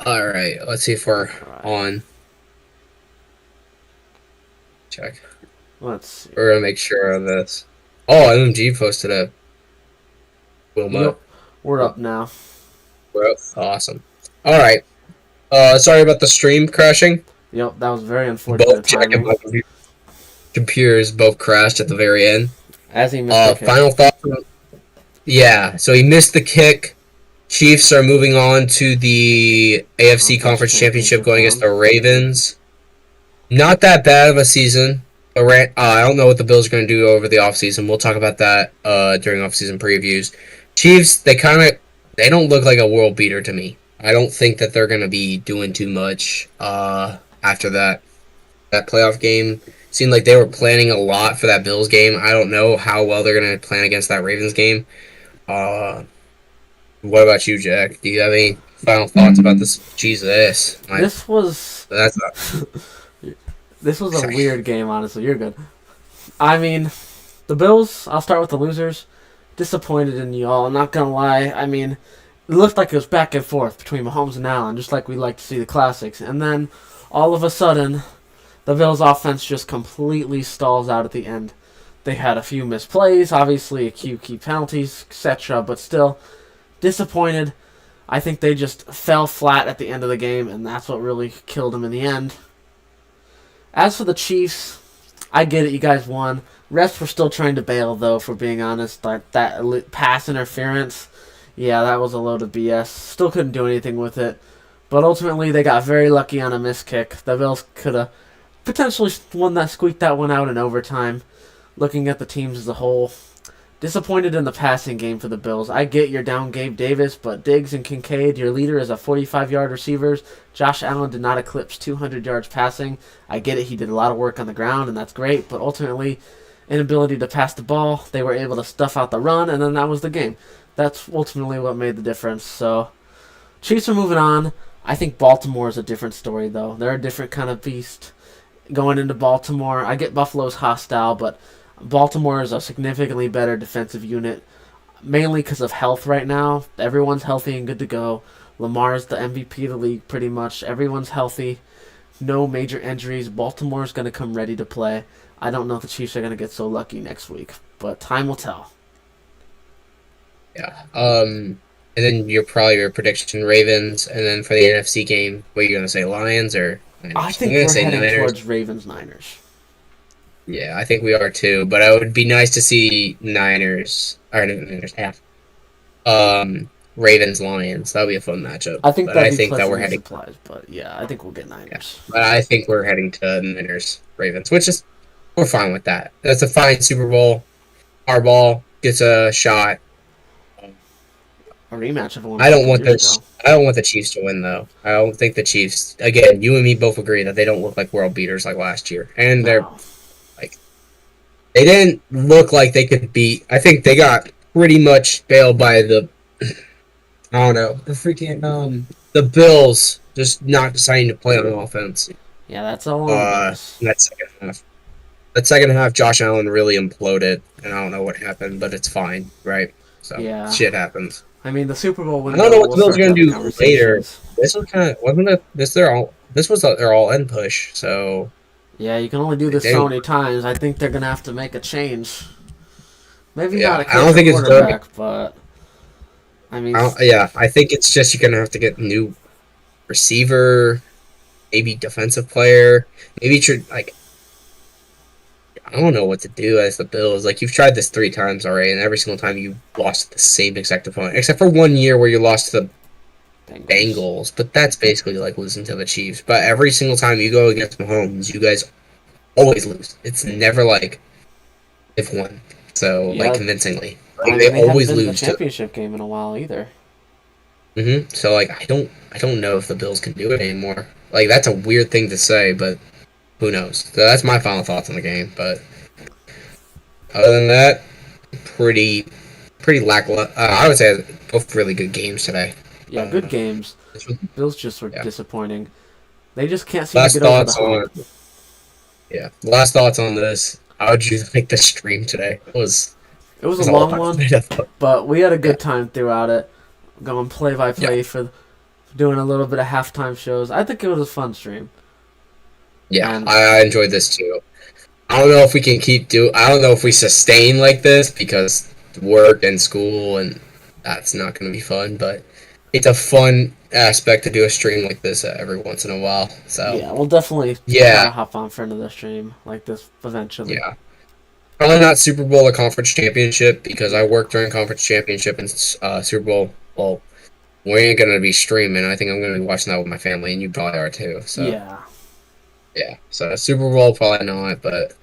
All right, let's see if we're All right. on. Check. Let's see. We're gonna make sure of this. Oh, MMG posted a Wilma. Yep. We're up now. Bro. Awesome. All right. Sorry about the stream crashing. Yep. That was very unfortunate Both Jack and timing. my computers both crashed at the very end. As he missed the kick. Final thoughts. Yeah. So he missed the kick. Chiefs are moving on to the AFC Conference Conference Championship championship going against round. the Ravens. Not that bad of a season. I don't know what the Bills are going to do over the offseason. We'll talk about that during offseason previews. Chiefs, they don't look like a world beater to me. I don't think that they're going to be doing too much after that playoff game. Seemed like they were planning a lot for that Bills game. I don't know how well they're going to plan against that Ravens game. Uh, what about you, Jack? Do you have any final thoughts about this? Jesus, This was that's not this was a sorry. weird game. Honestly, you're good. I mean, the Bills. I'll start with the losers. Disappointed in y'all. Not gonna lie. I mean, it looked like it was back and forth between Mahomes and Allen, just like we like to see the classics. And then all of a sudden, the Bills' offense just completely stalls out at the end. They had a few misplays, obviously a few key penalties, etc. But still, disappointed. I think they just fell flat at the end of the game, and that's what really killed them in the end. As for the Chiefs, I get it, you guys won. Refs were still trying to bail, though, for being honest. That pass interference, yeah, that was a load of BS. Still couldn't do anything with it. But ultimately, they got very lucky on a missed kick. The Bills could have potentially squeaked that one out in overtime. Looking at the teams as a whole, disappointed in the passing game for the Bills. I get you're down Gabe Davis, but Diggs and Kincaid, your leader is a 45-yard receivers. Josh Allen did not eclipse 200 yards passing. I get it, he did a lot of work on the ground, and that's great, but ultimately, inability to pass the ball, they were able to stuff out the run, and then that was the game. That's ultimately what made the difference. So, Chiefs are moving on. I think Baltimore is a different story, though. They're a different kind of beast going into Baltimore. I get Buffalo's hostile, but Baltimore is a significantly better defensive unit, mainly because of health right now. Everyone's healthy and good to go. Lamar's the MVP of the league, pretty much. Everyone's healthy. No major injuries. Baltimore's going to come ready to play. I don't know if the Chiefs are going to get so lucky next week, but time will tell. Yeah. And then your prediction Ravens, and then for the NFC game, what are you gonna say, Lions or I Niners? I'm think gonna we're say heading Niners. towards Ravens Niners. Yeah, I think we are too. But it would be nice to see Niners or no, Niners half. Ravens Lions. That would be a fun matchup. I think But that'd I be think that we're pleasantly heading. surprised, but yeah, I think we'll get Yeah, Niners. but I think we're heading to Niners Ravens, which is we're fine with that. That's a fine Super Bowl. Harbaugh gets a shot. A rematch of one I from a don't couple want years this. ago. I don't want the Chiefs to win though. I don't think the Chiefs. Again, you and me both agree that they don't look like world beaters like last year, and they're No. like they didn't look like they could beat. I think they got pretty much bailed by the I don't know the Bills just not deciding to play on offense. Yeah, that's all on the Bills. In that second half. That second half, Josh Allen really imploded, and I don't know what happened, but it's fine, right? So Yeah. shit happens. I mean, the Super Bowl I don't know window, what we'll the Bills start are to gonna have the do later. conversations. This was kind of wasn't it? This was their all in push. So Yeah, you can only do this they, so many times. I think they're going to have to make a change. Maybe not yeah, a I don't coach or think it's done. quarterback, but I mean, Yeah, I think it's just you're gonna have to get new receiver, maybe defensive player, maybe like I don't know what to do as the Bills. Like you've tried this 3 times already, and every single time you lost to the same exact opponent, except for one year where you lost to the Bengals. Bengals. But that's basically like losing to the Chiefs. But every single time you go against Mahomes, you guys always lose. It's never like they've won. So like Yeah, convincingly, I like they mean, they haven't always been to the lose to. championship game in a while either. So like I don't know if the Bills can do it anymore. Like that's a weird thing to say, but who knows? So that's my final thoughts on the game. But other than that, pretty pretty lackluster. I would say both really good games today. Yeah, good Uh, games. Bills just were yeah. disappointing. They just can't seem to Last get over the thoughts hump. on Last thoughts on this. How would you like the stream today? It was It a was a lot. long one, I thought. but we had a Yeah. good time throughout it. Going play by Yeah. play for doing a little bit of halftime shows. I think it was a fun stream. Yeah, And I enjoyed this too. I don't know if we can I don't know if we sustain like this because work and school and that's not going to be fun. But it's a fun aspect to do a stream like this every once in a while. So yeah, we'll definitely try yeah, to hop on for another stream like this eventually. yeah. Probably not Super Bowl or conference championship because I work during conference championship and Super Bowl. Well, we ain't gonna be streaming. I think I'm gonna be watching that with my family, and you probably are too. So Yeah. yeah, so Super Bowl probably not, but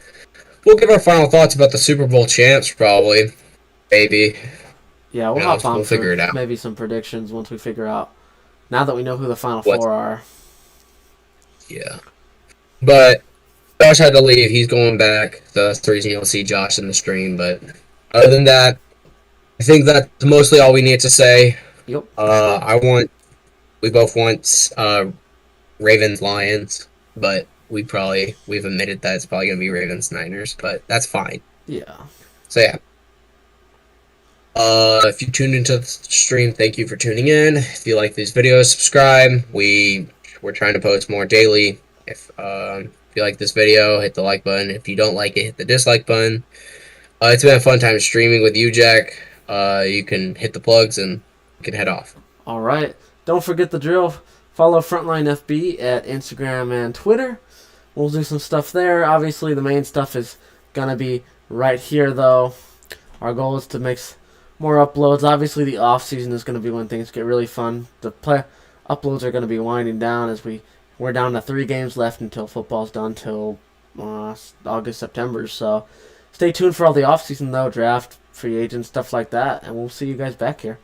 we'll give our final thoughts about the Super Bowl champs probably. Maybe Yeah, we'll you know hop on we'll for figure it out. maybe some predictions once we figure out. Now that we know who the final What? four are. Yeah, but Josh had to leave. He's going back. So that's the reason you'll see Josh in the stream. But other than that, I think that's mostly all we need to say. Yep. We both want Ravens Lions, but we've admitted that it's probably gonna be Ravens Niners, but that's fine. Yeah. So yeah. If you tuned into the stream, thank you for tuning in. If you like these videos, subscribe. We're trying to post more daily. If you like this video, hit the like button. If you don't like it, hit the dislike button. It's been a fun time streaming with you, Jack. You can hit the plugs and you can head off. All right. Don't forget the drill. Follow Frontline FB at Instagram and Twitter. We'll do some stuff there. Obviously, the main stuff is gonna be right here, though. Our goal is to make more uploads. Obviously, the off season is gonna be when things get really fun. The uploads are gonna be winding down as we're down to 3 games left until football's done till August, September. So stay tuned for all the off season though, draft, free agent stuff like that, and we'll see you guys back here.